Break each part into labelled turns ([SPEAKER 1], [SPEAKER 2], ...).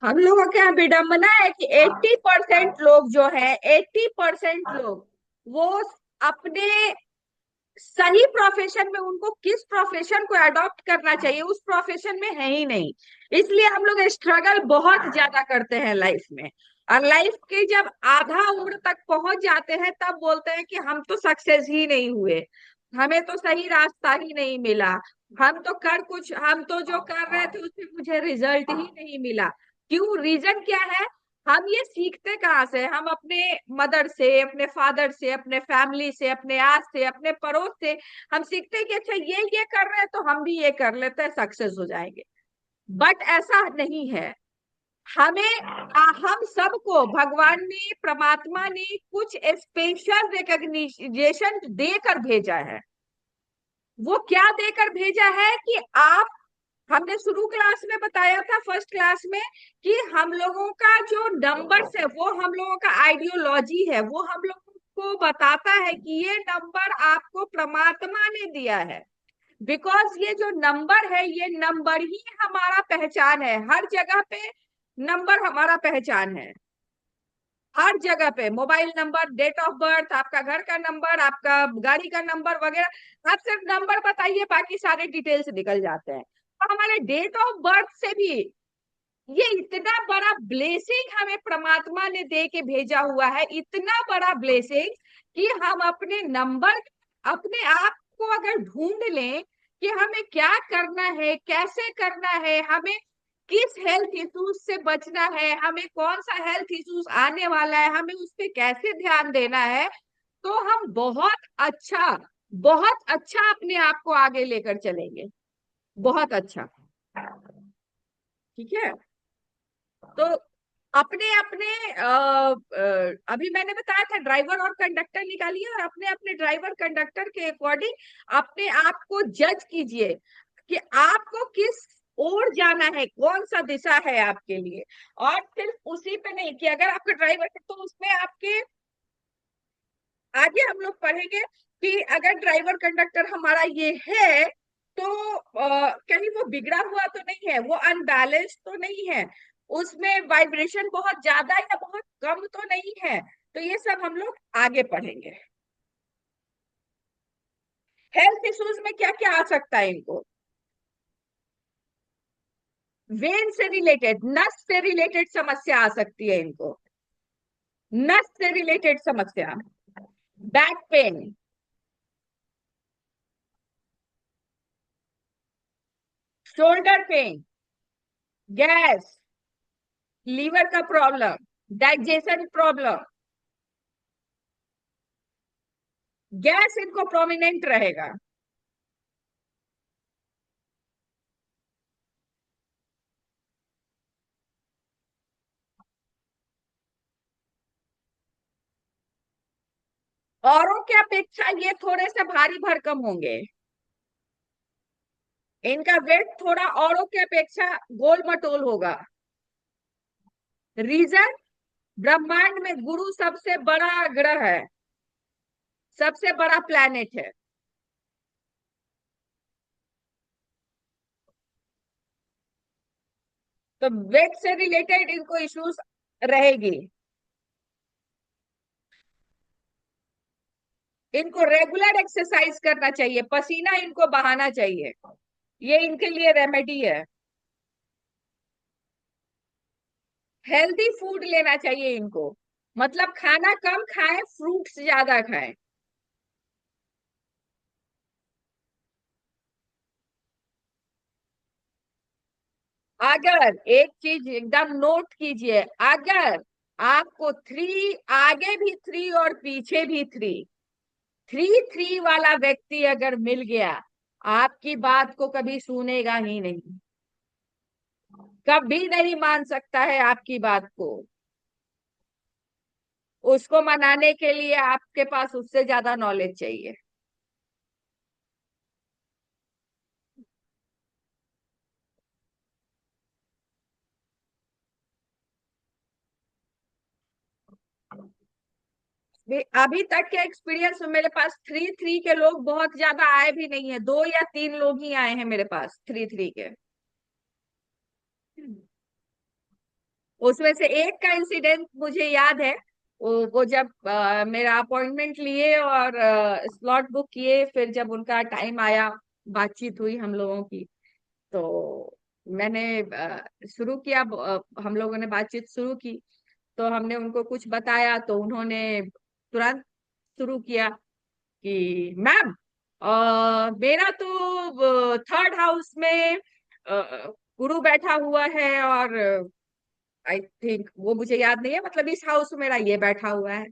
[SPEAKER 1] हम लोगों के यहाँ विडंबना है कि 80% लोग जो है, 80% लोग वो अपने सही प्रोफेशन में, उनको किस प्रोफेशन को अडॉप्ट करना चाहिए उस प्रोफेशन में है ही नहीं। इसलिए हम लोग स्ट्रगल बहुत ज्यादा करते हैं लाइफ में। और लाइफ के जब आधा उम्र तक पहुंच जाते हैं तब बोलते हैं कि हम तो सक्सेस ही नहीं हुए, हमें तो सही रास्ता ही नहीं मिला, हम तो जो कर रहे थे उसमें मुझे रिजल्ट ही नहीं मिला। क्यों? रीजन क्या है? हम ये सीखते कहाँ से? हम अपने मदर से, अपने फादर से, अपने फैमिली से, अपने आस से, अपने पड़ोस से हम सीखते हैं कि अच्छा ये कर रहे हैं तो हम भी ये कर लेते हैं, सक्सेस हो जाएंगे। बट ऐसा नहीं है। हम सबको भगवान ने, परमात्मा ने कुछ स्पेशल रिकग्निशन देकर भेजा है। वो क्या देकर भेजा है कि आप, हमने शुरू क्लास में बताया था, फर्स्ट क्लास में, कि हम लोगों का जो नंबर्स है वो हम लोगों का आइडियोलॉजी है, वो हम लोगों को बताता है कि ये नंबर आपको परमात्मा ने दिया है। बिकॉज ये जो नंबर है, ये नंबर ही हमारा पहचान है। हर जगह पे नंबर हमारा पहचान है। हर जगह पे mobile number, date of birth, आपका घर का नंबर, आपका गाड़ी का नंबर वगैरह, आप सिर्फ नंबर बताइए, बाकी सारे डिटेल्स निकल जाते हैं। तो हमारे डेट ऑफ बर्थ से भी, ये इतना बड़ा ब्लेसिंग हमें परमात्मा ने दे के भेजा हुआ है, इतना बड़ा ब्लेसिंग कि हम अपने नंबर, अपने आप को अगर ढूंढ लें कि हमें क्या करना है, कैसे करना है, हमें किस हेल्थ इश्यूज से बचना है, हमें कौन सा हेल्थ इश्यूज आने वाला है, हमें उस पर कैसे ध्यान देना है, तो हम अच्छा बहुत अच्छा अपने आप को आगे लेकर चलेंगे। बहुत अच्छा। ठीक है। तो अपने अपने अभी मैंने बताया था ड्राइवर और कंडक्टर निकालिए, और अपने अपने ड्राइवर कंडक्टर के अकॉर्डिंग अपने आप को जज कीजिए कि आपको किस ओर जाना है, कौन सा दिशा है आपके लिए। और सिर्फ उसी पे नहीं कि अगर आपका ड्राइवर है तो उसमें आपके, आगे हम लोग पढ़ेंगे कि अगर ड्राइवर कंडक्टर हमारा ये है तो कहीं वो बिगड़ा हुआ तो नहीं है, वो अनबैलेंस तो नहीं है, उसमें वाइब्रेशन बहुत ज्यादा या बहुत कम तो नहीं है। तो ये सब हम लोग आगे पढ़ेंगे। हेल्थ इश्यूज में क्या क्या आ सकता है इनको? वेन से रिलेटेड, नस से रिलेटेड समस्या आ सकती है इनको। नस से रिलेटेड समस्या, back pain, shoulder pain, gas, liver का प्रॉब्लम, डाइजेशन प्रॉब्लम, गैस इनको प्रोमिनेंट रहेगा। औरों की अपेक्षा ये थोड़े से भारी भरकम होंगे, इनका वेट थोड़ा औरों की अपेक्षा गोल मटोल होगा। रीजन, ब्रह्मांड में गुरु सबसे बड़ा ग्रह है, सबसे बड़ा प्लैनेट है। तो वेट से रिलेटेड इनको इश्यूज रहेगी। इनको रेगुलर एक्सरसाइज करना चाहिए, पसीना इनको बहाना चाहिए, ये इनके लिए रेमेडी है। हेल्दी फूड लेना चाहिए इनको, मतलब खाना कम खाएं, फ्रूट्स ज्यादा खाएं। अगर एक चीज एकदम नोट कीजिए, अगर आपको थ्री, आगे भी थ्री और पीछे भी थ्री, थ्री थ्री वाला व्यक्ति अगर मिल गया, आपकी बात को कभी सुनेगा ही नहीं, कभी नहीं मान सकता है आपकी बात को। उसको मनाने के लिए आपके पास उससे ज्यादा नॉलेज चाहिए। अभी तक के एक्सपीरियंस में मेरे पास थ्री थ्री के लोग बहुत ज्यादा आए भी नहीं है, दो या तीन लोग ही आए हैं मेरे पास थ्री थ्री के। उसमें से एक का इंसिडेंट मुझे याद है। वो जब मेरा अपॉइंटमेंट लिए और स्लॉट बुक किए, फिर जब उनका टाइम आया, बातचीत हुई हम लोगों की। तो मैंने शुरू किया, हम लोगों ने बातचीत शुरू की। तो हमने उनको कुछ बताया तो उन्होंने तुरंत शुरू किया कि मैम, मेरा तो थर्ड हाउस में गुरु बैठा हुआ है, और आई थिंक वो मुझे याद नहीं है, मतलब इस हाउस में मेरा ये बैठा हुआ है।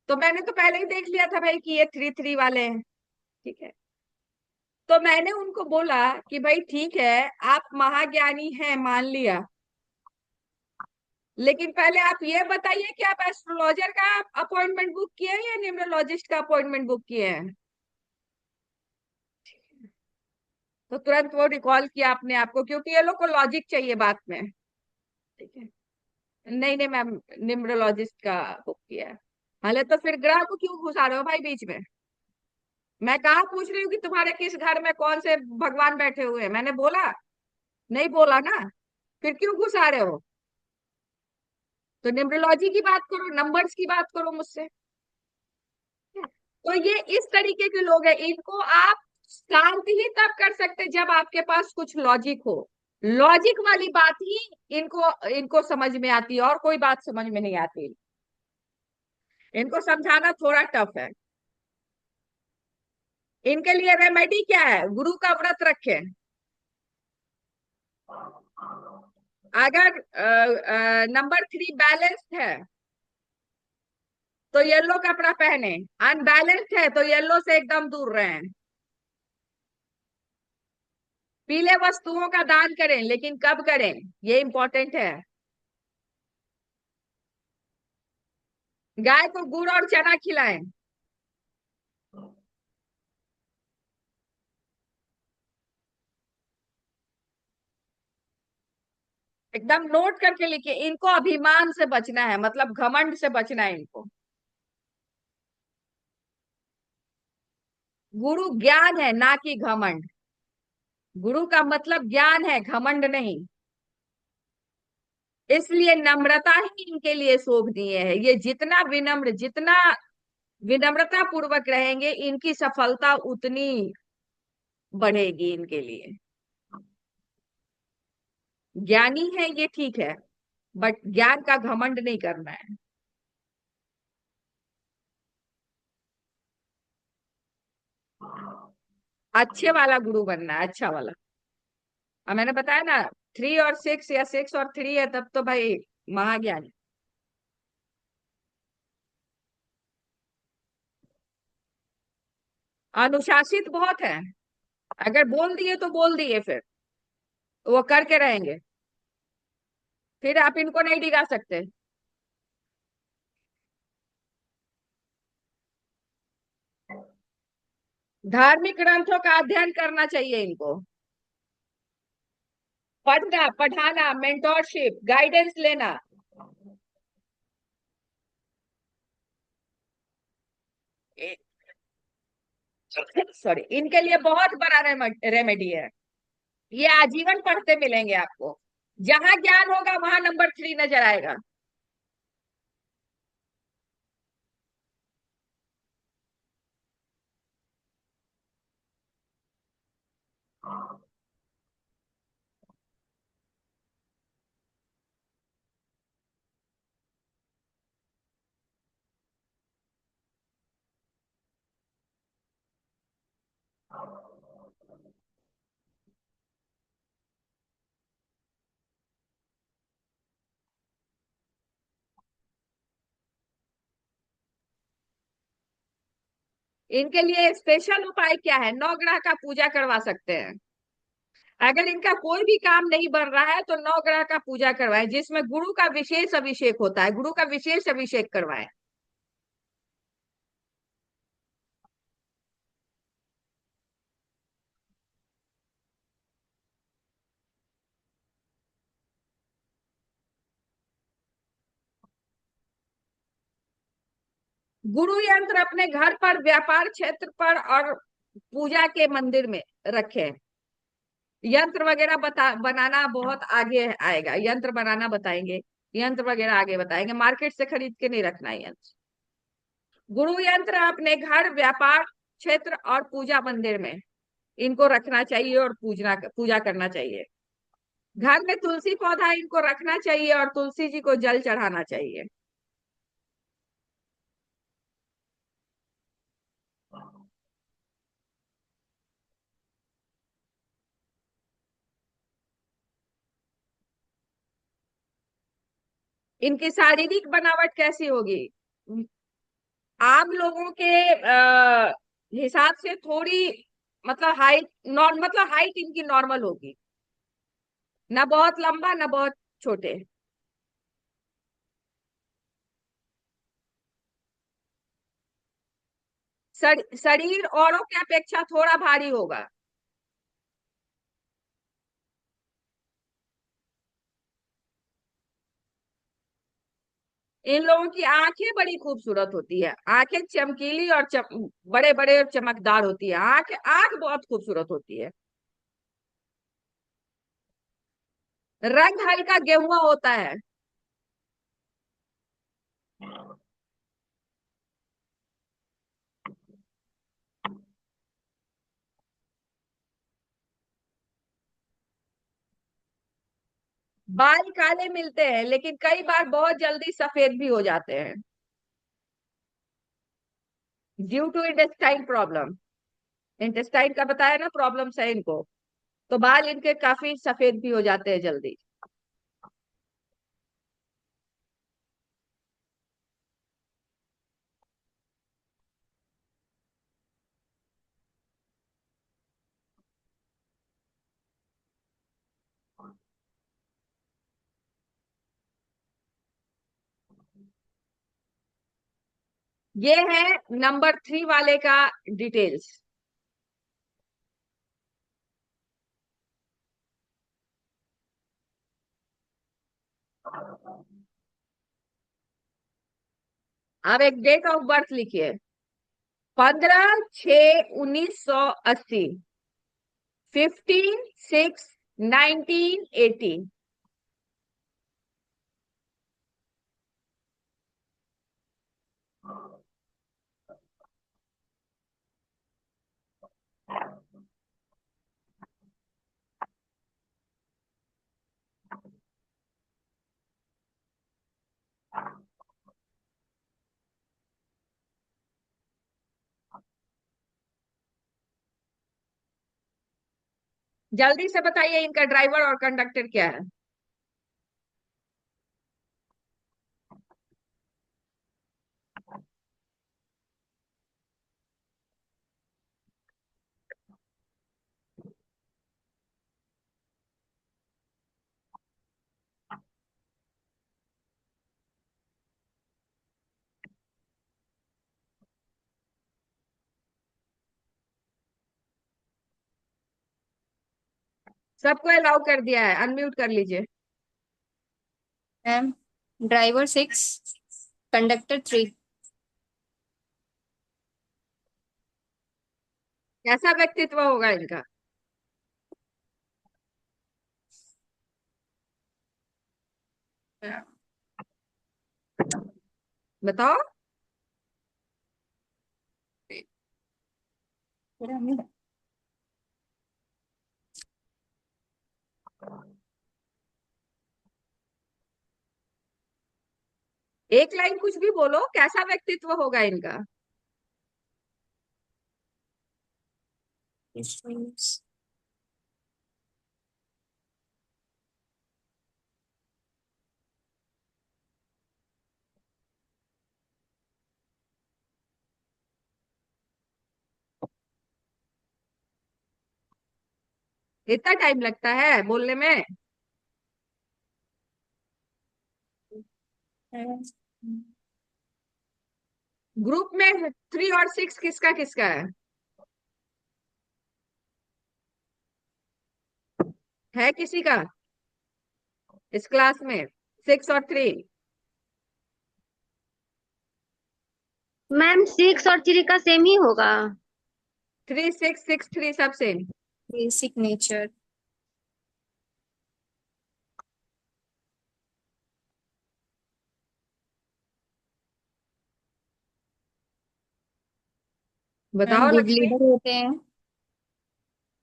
[SPEAKER 1] तो मैंने तो पहले ही देख लिया था भाई कि ये 3-3 वाले हैं। ठीक है। तो मैंने उनको बोला कि भाई ठीक है, आप महाज्ञानी हैं, मान लिया, लेकिन पहले आप ये बताइए कि आप एस्ट्रोलॉजर का अपॉइंटमेंट बुक किए हैं या न्यूमरोलॉजिस्ट का अपॉइंटमेंट बुक किए हैं। तो तुरंत वो रिकॉल किया अपने आप को, क्योंकि ये लोग को लॉजिक चाहिए बात में। ठीक है। नहीं नहीं मैम, न्यूमरोलॉजिस्ट का बुक किया है। हाले तो फिर ग्रह को क्यों घुसा रहे हो भाई बीच में। मैं कहाँ पूछ रही हूँ कि तुम्हारे किस घर में कौन से भगवान बैठे हुए हैं, मैंने बोला? नहीं बोला ना। फिर क्यों घुसा रहे हो? तो न्यूमरोलॉजी की बात करो, नंबर्स की बात करो मुझसे। तो ये इस तरीके के लोग हैं, इनको आप शांत ही तब कर सकते जब आपके पास कुछ लॉजिक हो। लॉजिक वाली बात ही इनको इनको समझ में आती है, और कोई बात समझ में नहीं आती। इनको समझाना थोड़ा टफ है। इनके लिए रेमेडी क्या है? गुरु का व्रत रखें। अगर नंबर 3 बैलेंस्ड है तो येलो कपड़ा पहने, अनबैलेंस्ड है तो येलो से एकदम दूर रहें। पीले वस्तुओं का दान करें, लेकिन कब करें ये इंपॉर्टेंट है। गाय को गुड़ और चना खिलाएं। एकदम नोट करके लिखिए, इनको अभिमान से बचना है, मतलब घमंड से बचना है इनको। गुरु ज्ञान है, ना कि घमंड। गुरु का मतलब ज्ञान है, घमंड नहीं। इसलिए नम्रता ही इनके लिए शोभनीय है। ये जितना विनम्र, जितना विनम्रता पूर्वक रहेंगे, इनकी सफलता उतनी बढ़ेगी इनके लिए। ज्ञानी है ये ठीक है, बट ज्ञान का घमंड नहीं करना है। अच्छे वाला गुरु बनना है, अच्छा वाला। अब मैंने बताया ना, 3 और 6 या 6 और 3 है, तब तो भाई महाज्ञानी। अनुशासित बहुत है। अगर बोल दिए तो बोल दिए, फिर वो करके रहेंगे। फिर आप इनको नहीं डिगा सकते। धार्मिक ग्रंथों का अध्ययन करना चाहिए इनको। पढ़ना, पढ़ाना, मेंटोरशिप, गाइडेंस लेना। सॉरी, इनके लिए बहुत बड़ा रेमेडी है। ये आजीवन पढ़ते मिलेंगे आपको। जहां ज्ञान होगा वहां नंबर 3 नजर आएगा। इनके लिए स्पेशल उपाय क्या है? नवग्रह का पूजा करवा सकते हैं। अगर इनका कोई भी काम नहीं बन रहा है तो नवग्रह का पूजा करवाएं, जिसमें गुरु का विशेष अभिषेक होता है, गुरु का विशेष अभिषेक करवाएं। गुरु यंत्र अपने घर पर, व्यापार क्षेत्र पर और पूजा के मंदिर में रखें। यंत्र वगैरह बनाना बहुत आगे आएगा, यंत्र बनाना बताएंगे, यंत्र वगैरह आगे बताएंगे, मार्केट से खरीद के नहीं रखना है यंत्र। गुरु यंत्र अपने घर, व्यापार क्षेत्र और पूजा मंदिर में इनको रखना चाहिए और पूजा करना चाहिए। घर में तुलसी पौधा इनको रखना चाहिए और तुलसी जी को जल चढ़ाना चाहिए। इनकी शारीरिक बनावट कैसी होगी? आम लोगों के हिसाब से थोड़ी, मतलब हाइट मतलब हाइट इनकी नॉर्मल होगी, ना बहुत लंबा ना बहुत छोटे। शरीर औरों की अपेक्षा थोड़ा भारी होगा। इन लोगों की आंखें बड़ी खूबसूरत होती है, आंखें चमकीली और बड़े बड़े और चमकदार होती है, आंख आंख बहुत खूबसूरत होती है। रंग हल्का गेहुआ होता है। बाल काले मिलते हैं लेकिन कई बार बहुत जल्दी सफेद भी हो जाते हैं, due to intestine problem. Intestine का बताया ना, प्रॉब्लम्स है इनको, तो बाल इनके काफी सफेद भी हो जाते हैं जल्दी। ये है नंबर 3 वाले का डिटेल्स। अब एक डेट ऑफ बर्थ लिखिए। 15/6/1980। 15/6/1980। जल्दी से बताइए इनका ड्राइवर और कंडक्टर क्या है? सबको अलाउ कर दिया है, अनम्यूट कर लीजिए।
[SPEAKER 2] Ma'am, driver 6, conductor 3।
[SPEAKER 1] कैसा व्यक्तित्व होगा इनका? बताओ। एक लाइन कुछ भी बोलो, कैसा व्यक्तित्व होगा इनका? इतना टाइम लगता है बोलने में? ग्रुप में 3 और 6 किसका किसका है किसी का इस क्लास में? 6 और 3।
[SPEAKER 3] मैम 6 और 3 का सेम ही होगा।
[SPEAKER 1] 3 6 6 3 सब सेम।
[SPEAKER 2] Basic nature. मैम
[SPEAKER 1] बताओ
[SPEAKER 2] गुड
[SPEAKER 1] लक्ष्मी।
[SPEAKER 2] लीडर होते हैं।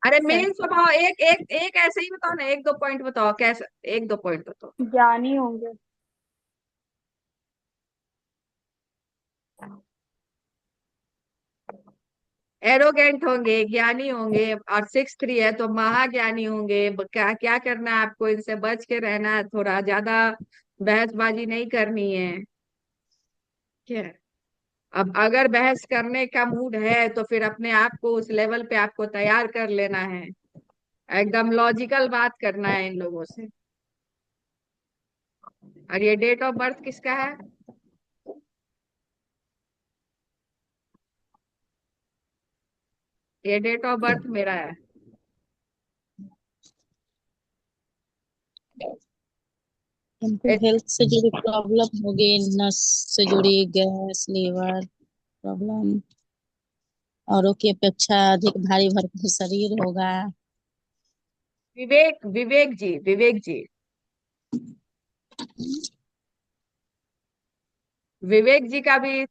[SPEAKER 1] अरे
[SPEAKER 2] सर
[SPEAKER 1] मेन स्वभाव, एक एक एक ऐसे ही बताओ ना, एक दो पॉइंट बताओ कैसे, एक दो पॉइंट बताओ।
[SPEAKER 3] ज्ञानी होंगे।
[SPEAKER 1] एरोगेंट होंगे, ज्ञानी होंगे, और 6-3 है तो महाज्ञानी होंगे। क्या क्या करना है आपको, इनसे बच के रहना है, थोड़ा ज्यादा बहसबाजी नहीं करनी है। क्या है? अब अगर बहस करने का मूड है तो फिर अपने आप को उस लेवल पे आपको तैयार कर लेना है, एकदम लॉजिकल बात करना है इन लोगों से। और ये डेट ऑफ बर्थ किसका है? ये डेट ऑफ बर्थ मेरा है।
[SPEAKER 4] हमको हेल्थ से जुड़ी प्रॉब्लम होगी, नस से जुड़ी गैस, लीवर प्रॉब्लम, औरों की अपेक्षा अधिक भारी भरकम शरीर होगा।
[SPEAKER 1] विवेक, विवेक जी, विवेक जी, विवेक जी का भी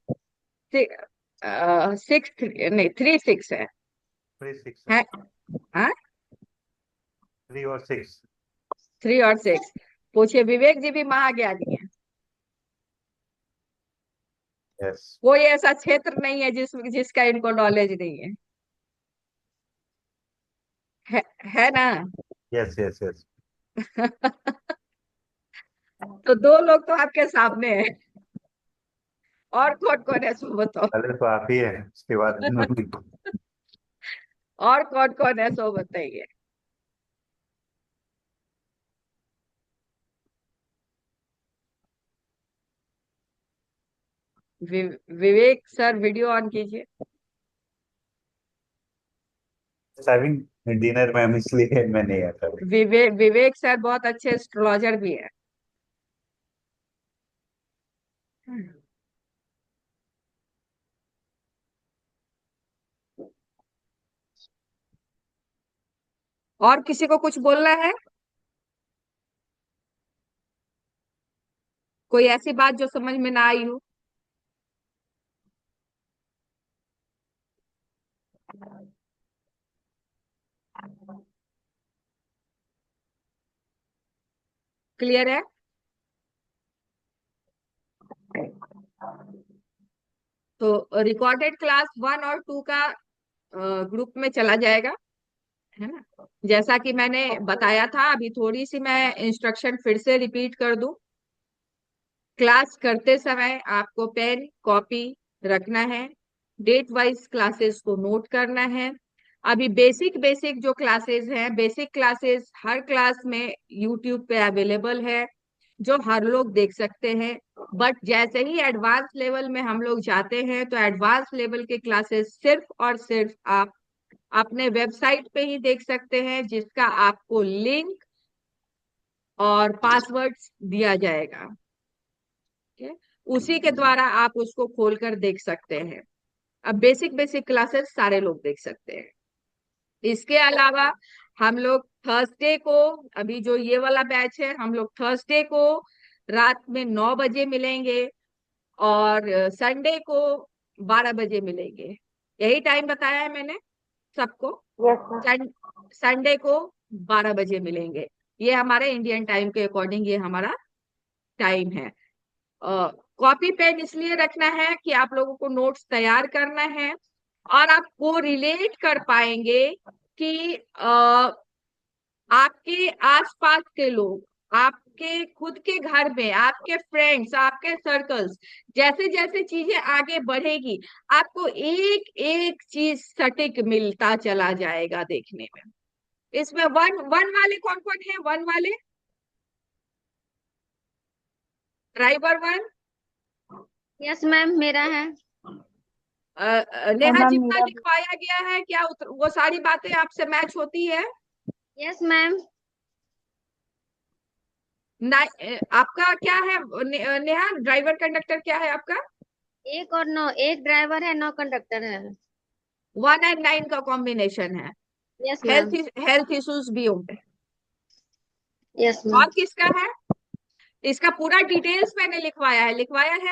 [SPEAKER 1] 6 नहीं 3-6 है।
[SPEAKER 5] 3-6
[SPEAKER 1] है हाँ,
[SPEAKER 5] 3 और 6।
[SPEAKER 1] 3 और 6। पूछिए, विवेक जी भी महाज्ञानी है।
[SPEAKER 5] यस
[SPEAKER 1] कोई ऐसा क्षेत्र नहीं है जिसका इनको नॉलेज नहीं है। है, है ना?
[SPEAKER 5] Yes yes yes.
[SPEAKER 1] तो दो लोग तो आपके सामने हैं, और कौन कौन है सो बताओ।
[SPEAKER 5] पहले तो आप ही है, उसके बाद हम लोग।
[SPEAKER 1] और कौन कौन है सो बताइए। विवेक सर वीडियो ऑन कीजिए।
[SPEAKER 5] हैविंग डिनर मैम, इसलिए मैं नहीं आता अभी।
[SPEAKER 1] विवेक सर बहुत अच्छे एस्ट्रोलॉजर भी है। और किसी को कुछ बोलना है? कोई ऐसी बात जो समझ में ना आई हो? क्लियर है? तो रिकॉर्डेड क्लास 1 और 2 का ग्रुप में चला जाएगा, है ना? जैसा कि मैंने बताया था, अभी थोड़ी सी मैं इंस्ट्रक्शन फिर से रिपीट कर दूं। क्लास करते समय आपको पेन कॉपी रखना है, डेट वाइज क्लासेस को नोट करना है। अभी बेसिक बेसिक जो क्लासेस हैं, बेसिक क्लासेस हर क्लास में यूट्यूब पे अवेलेबल है, जो हर लोग देख सकते हैं। बट जैसे ही एडवांस लेवल में हम लोग जाते हैं तो एडवांस लेवल के क्लासेस सिर्फ और सिर्फ आप अपने वेबसाइट पे ही देख सकते हैं, जिसका आपको लिंक और पासवर्ड दिया जाएगा। ठीक है? उसी के द्वारा आप उसको खोलकर देख सकते हैं। अब बेसिक बेसिक क्लासेस सारे लोग देख सकते हैं। इसके अलावा हम लोग थर्सडे को, अभी जो ये वाला बैच है, हम लोग थर्सडे को रात में 9 बजे मिलेंगे, और संडे को 12 बजे मिलेंगे। यही टाइम बताया है मैंने सबको।
[SPEAKER 3] Yes ma'am.
[SPEAKER 1] संडे को 12 बजे मिलेंगे। ये हमारे इंडियन टाइम के अकॉर्डिंग ये हमारा टाइम है। कॉपी पेन इसलिए रखना है कि आप लोगों को नोट्स तैयार करना है, और आप वो रिलेट कर पाएंगे कि आपके आसपास के लोग, आपके खुद के घर में, आपके फ्रेंड्स, आपके सर्कल्स, जैसे जैसे चीजें आगे बढ़ेगी, आपको एक एक चीज सटीक मिलता चला जाएगा देखने में। इसमें वन वन वाले कौन कौन है? वन वाले ड्राइवर वन।
[SPEAKER 6] यस मैम, मेरा है।
[SPEAKER 1] नेहा,
[SPEAKER 3] मैम
[SPEAKER 1] जितना
[SPEAKER 3] मेरा भी।
[SPEAKER 1] लिखवाया गया है क्या वो सारी बातें आपसे मैच होती है?
[SPEAKER 6] Yes ma'am.
[SPEAKER 1] आपका क्या है नेहा, ड्राइवर कंडक्टर क्या है आपका?
[SPEAKER 6] एक और 9, एक ड्राइवर है, 9 कंडक्टर है।
[SPEAKER 1] 1 और 9 का कॉम्बिनेशन है।
[SPEAKER 6] Yes
[SPEAKER 1] health
[SPEAKER 6] ma'am.
[SPEAKER 1] Health issues भी होंगे।
[SPEAKER 6] यस
[SPEAKER 1] और
[SPEAKER 6] मैम।
[SPEAKER 1] किसका है? इसका पूरा डिटेल्स मैंने लिखवाया है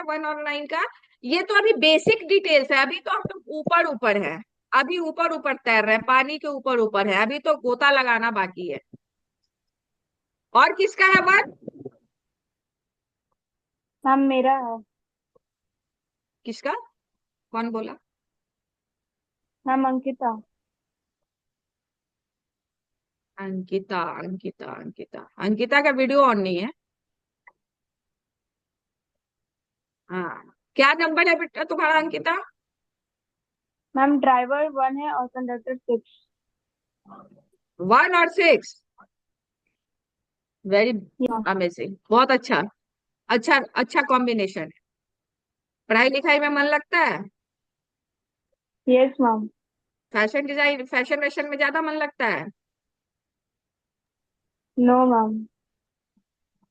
[SPEAKER 1] 1 और 9 का। ये तो अभी बेसिक डिटेल्स है, अभी तो हम लोग ऊपर ऊपर है, अभी ऊपर ऊपर तैर रहे हैं, पानी के ऊपर ऊपर है, अभी तो गोता लगाना बाकी है। और किसका है वन?
[SPEAKER 3] मैम मेरा है।
[SPEAKER 1] किसका? कौन बोला?
[SPEAKER 3] मैम अंकिता।
[SPEAKER 1] अंकिता अंकिता अंकिता अंकिता का वीडियो ऑन नहीं है। हाँ, क्या नंबर है बेटा तुम्हारा अंकिता?
[SPEAKER 3] मैम ड्राइवर 1 है और कंडक्टर 6।
[SPEAKER 1] 1 और 6। वेरी
[SPEAKER 3] या
[SPEAKER 1] अमेजिंग, बहुत अच्छा। अच्छा अच्छा कॉम्बिनेशन है। पढ़ाई लिखाई में मन लगता है?
[SPEAKER 3] Yes ma'am.
[SPEAKER 1] Fashion design, fashion वैशन में ज्यादा मन लगता है?
[SPEAKER 3] No ma'am.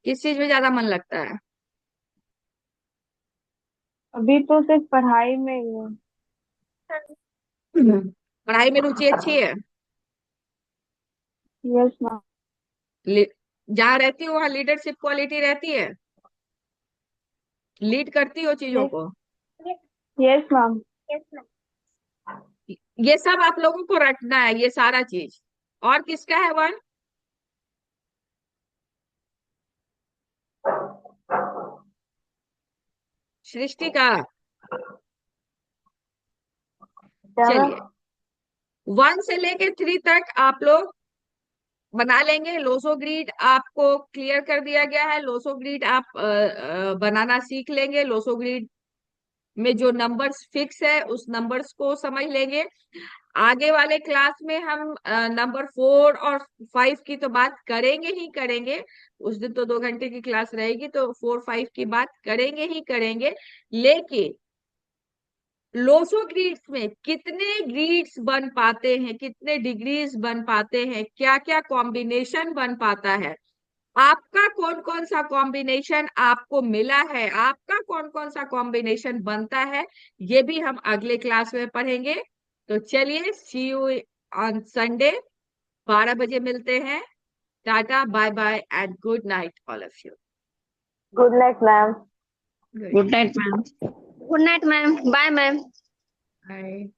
[SPEAKER 1] किस चीज में ज्यादा मन लगता है?
[SPEAKER 3] अभी तो सिर्फ पढ़ाई में ही है।
[SPEAKER 1] पढ़ाई में रुचि अच्छी है?
[SPEAKER 3] Yes ma'am.
[SPEAKER 1] ले- जहाँ रहती हो वहाँ लीडरशिप क्वालिटी रहती है? लीड करती हो चीजों
[SPEAKER 3] यस।
[SPEAKER 1] को?
[SPEAKER 3] Yes ma'am.
[SPEAKER 1] ये सब आप लोगों को रखना है, ये सारा चीज। और किसका है वन? सृष्टि का।
[SPEAKER 3] क्या मैम?
[SPEAKER 1] चलिए, 1 से लेके 3 तक आप लोग बना लेंगे। लोसो ग्रिड आपको क्लियर कर दिया गया है, लोसो ग्रिड आप बनाना सीख लेंगे। लोसो ग्रिड में जो नंबर्स फिक्स है उस नंबर्स को समझ लेंगे। आगे वाले क्लास में हम नंबर 4 और 5 की तो बात करेंगे ही करेंगे। उस दिन तो 2 घंटे की क्लास रहेगी, तो 4 5 की बात करेंगे ही करेंगे। लेकिन लोसो ग्रिड्स में कितने ग्रिड्स बन पाते हैं, कितने डिग्रीज बन पाते हैं, क्या क्या कॉम्बिनेशन बन पाता है, आपका कौन कौन सा कॉम्बिनेशन आपको मिला है, आपका कौन कौन सा कॉम्बिनेशन बनता है, ये भी हम अगले क्लास में पढ़ेंगे। तो चलिए, सी यू ऑन संडे। 12 बजे मिलते हैं। टाटा, bye bye and good night all of you.
[SPEAKER 3] Good night ma'am.
[SPEAKER 4] Good night ma'am.
[SPEAKER 6] Good night ma'am, bye ma'am.
[SPEAKER 1] Bye.